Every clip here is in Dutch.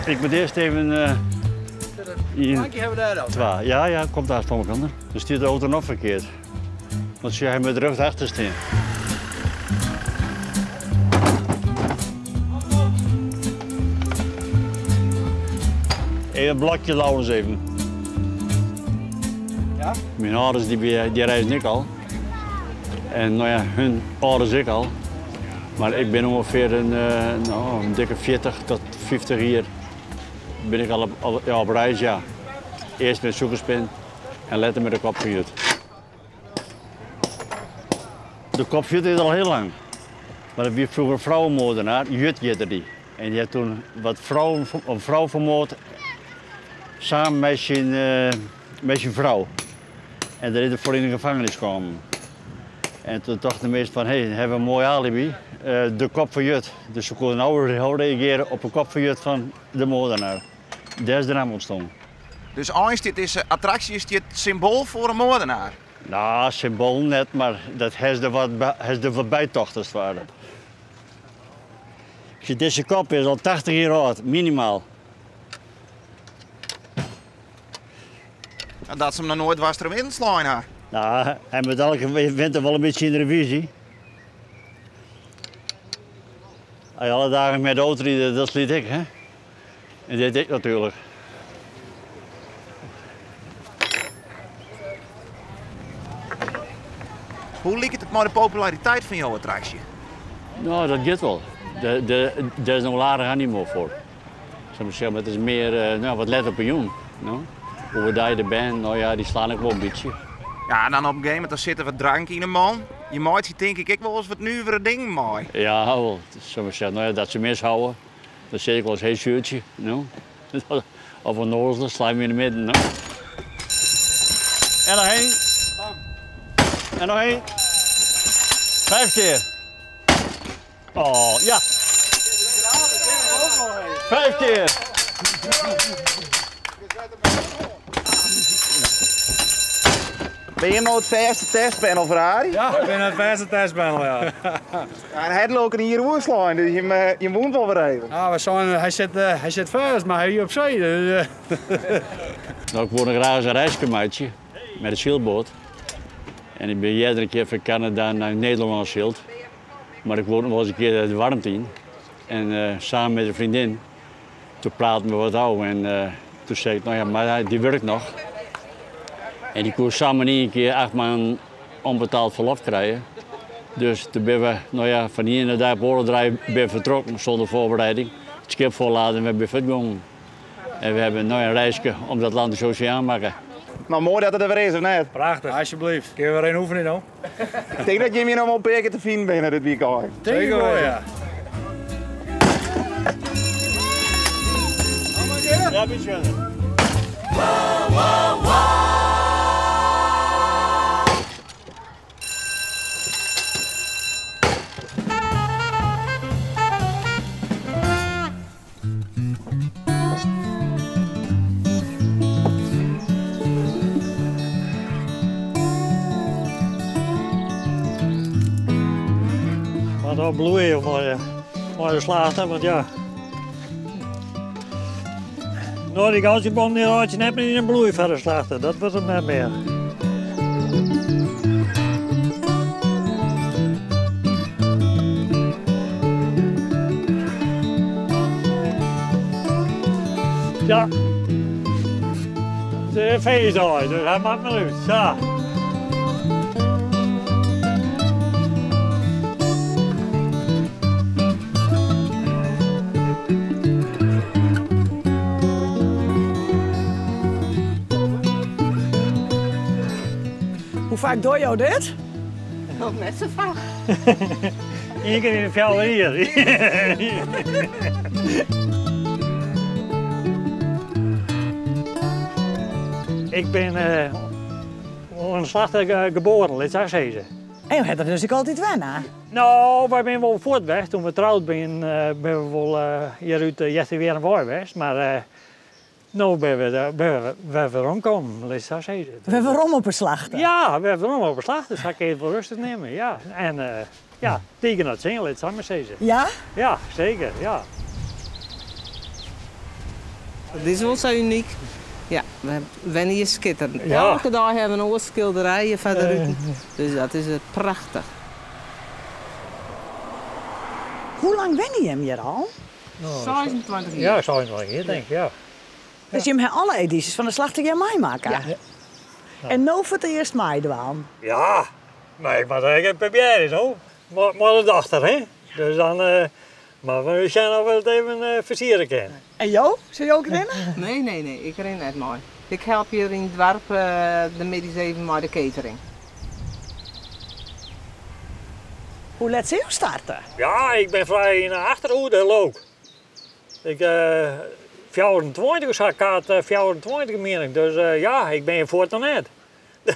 Ik moet eerst even... Plankje hebben we daar dan. Ja, komt daar van elkaar. Dan stuurt de auto nog verkeerd. Want ze hebben met de rug achter staan. Even een blokje Laurens even. Ja? Mijn ouders die reizen ik al. En nou ja, hun ouders ik al. Maar ik ben ongeveer een dikke 40 tot 50 hier. Ben ik al op reis, ja. Eerst met zoekerspin en later met de kopjut. De kopjut is al heel lang. Maar dat was vroeger een vrouwenmoordenaar, Jut heette die. En die heeft toen een vrouw vermoord samen met zijn vrouw. En daar is hij voor in de gevangenis gekomen. En toen dachten de mensen van, hé, hebben we een mooi alibi. De kop van Jut. Dus ze konden nou reageren op een kop van Jut van de moordenaar. Daar is de naam ontstaan. Dus als dit is attractie, is dit symbool voor een moordenaar? Nou, symbool net, maar dat heeft er wat bijtochters waren. Deze kop is al 80 jaar oud, minimaal. Dat ze hem nog nooit was er in slaan ha. Nou, hij moet elke winter wel een beetje in de revisie. Als je alle dagen met de auto rijdt, dat sliet ik, hè. En dit ik natuurlijk. Hoe lijkt het met de populariteit van jouw attractie? Nou, dat gaat wel. Daar is nog een aardig animo voor. Maar het is meer wat let op een jong. No? Hoe we daar bent, nou ja, die slaan ik wel een beetje. Ja, en dan op een gegeven moment zit er wat drank in een man. Je maakt je denk ik wel eens wat nu voor een ding mooi. Ja, wel. Nou ja, dat ze mishouden. Dat zeg ik wel eens heel shirtje. No? Of een nozel, sla je in de midden. No? En nog één. En nog één. 5 keer. Oh, ja. 5 keer. Ben je nou het verste testpanel voor Harry? Ja, ik ben het verste testpanel, ja. En hij loopt hier woenslaan, dus je woont wel weer even. Ja, hij zit vast, maar hij op zee. Dus, Nou, ik woon graag een reisgemaatje met een zeilboot. En ik ben iedere keer van Canada naar Nederland geseild. Maar ik woon nog wel eens een keer de warmte in. En samen met een vriendin, toen praten we wat over. En toen zei ik, nou ja, maar die werkt nog. En die kon samen niet een keer 8 maanden onbetaald verlof krijgen. Dus toen ben we van hier naar daar ben vertrokken zonder voorbereiding. Het schip voorladen en we hebben vertgegaan. En we hebben een reisje om dat land zo te maken. Nou, mooi dat het er weer is, of net? prachtig, alsjeblieft. Kun je weer een oefening dan? Ik denk dat je hier nog wel een paar keer te vinden bent dit weekend. Zeker wel, ja. Ja, een beetje verder. Wat bloeien voor de slager, want ja. Nou, die galtjebom die had je net niet in bloei van de slachter, dat was hem net meer. Ja, de feestdag, dus hij maakt me uit, ja. Hoe vaak doe je dit? Nog net zo vaak. Eén keer in de velden hier. Ik ben een slachter geboren, laat ik zeggen. En je hebt er dus ik altijd wennen. Nou, wij zijn wel voort weg. Toen we trouwd zijn, ben we wel hieruit weer een waar geweest. Maar nou ben we weer omkomen, laat ik zeggen. We hebben rom op een slachter. Ja, we hebben rom op een slachter, dus ga ik even rustig nemen. Ja. En ja, tegen dat zingen, laat ik zeggen. Ja? Ja, zeker, ja. Dit is wel zo uniek. Ja, we wennen hier schitterend. Ja. Elke dag hebben we een schilderijen van de Ruiten. Dus dat is prachtig. Hoe lang wen je hem hier al? 26 jaar. Ja, 26 jaar denk ik, ja. Dus je hebt alle edities van de Slachterij meemaken. Ja. En nu voor het eerst meedoen. Ja, maar ik moet eigenlijk een première zo. Maar de dochter, hè. Dus dan, maar we zijn al wel even versieren kunnen. En Jo, zul je ook rennen? Nee, ik ren net mooi. Ik help hier in het dorp de middags even met de catering. Hoe laat ze je starten? Ja, ik ben vrij in de achterhoede loop. Ik 24 zag ik had 24 meen ik. Dus ja, ik ben voor het nog net.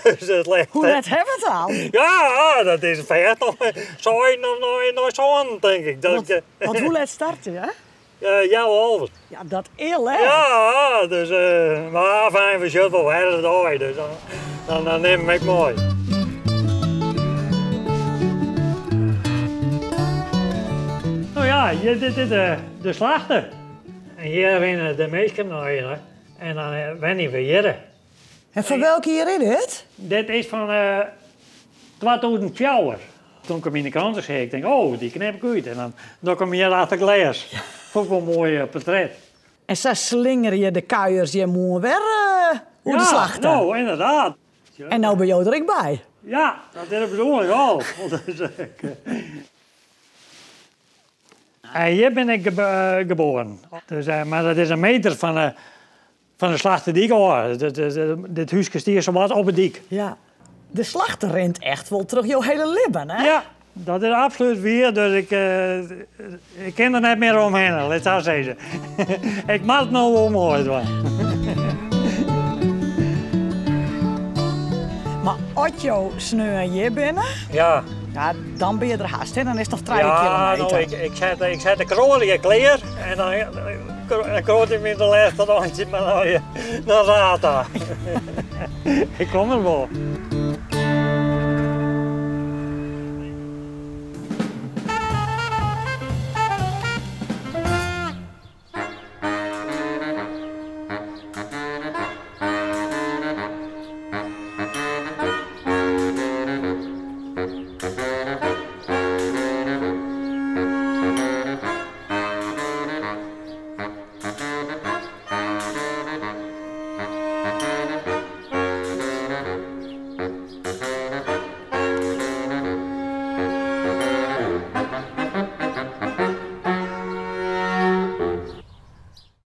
Dus het ligt. Hoe laat hebben we het al? Ja, dat is vecht nog nog zo'n denk ik. Want hoe laat starten je? Jouw halve. Ja, dat heel hè? Ja, dus maar fijn we zullen wel verder door, dus dan neem ik mooi. Nou ja, dit is de slachter. En hier winnen de meesten naar hier. En dan winnen we hier. En van welke jaar is het? Dit is van 2004. Toen kwam ik in de krant en zei ik, denk, oh, die knip ik uit. En dan kom je hier achter glas. Ook wel een mooi portret. En zo slingeren je de kuiers je moe weer hoe de slachten. Nou, inderdaad. En nou ben je er ook bij. Ja, dat is de bedoeling al. En hier ben ik geboren. Dus, maar dat is een meter van de Slachterdijk hoor. Dit huisje stier zo wat op het dik. Ja. De slachter rent echt wel terug jouw hele libben, hè? Ja, dat is absoluut weer. Dus ik ken er net meer omheen, laat ik dat zeggen. Ik maak het nou wel mooi. Maar als je sneu hier binnen, Ja. ja, dan ben je er haast, hè? Dan is het nog 3 Ja, kilometer. nou, ik zet de kroon kleer en dan kroon ik met de laatste rondje, maar dan raad daar. Ik kom er wel.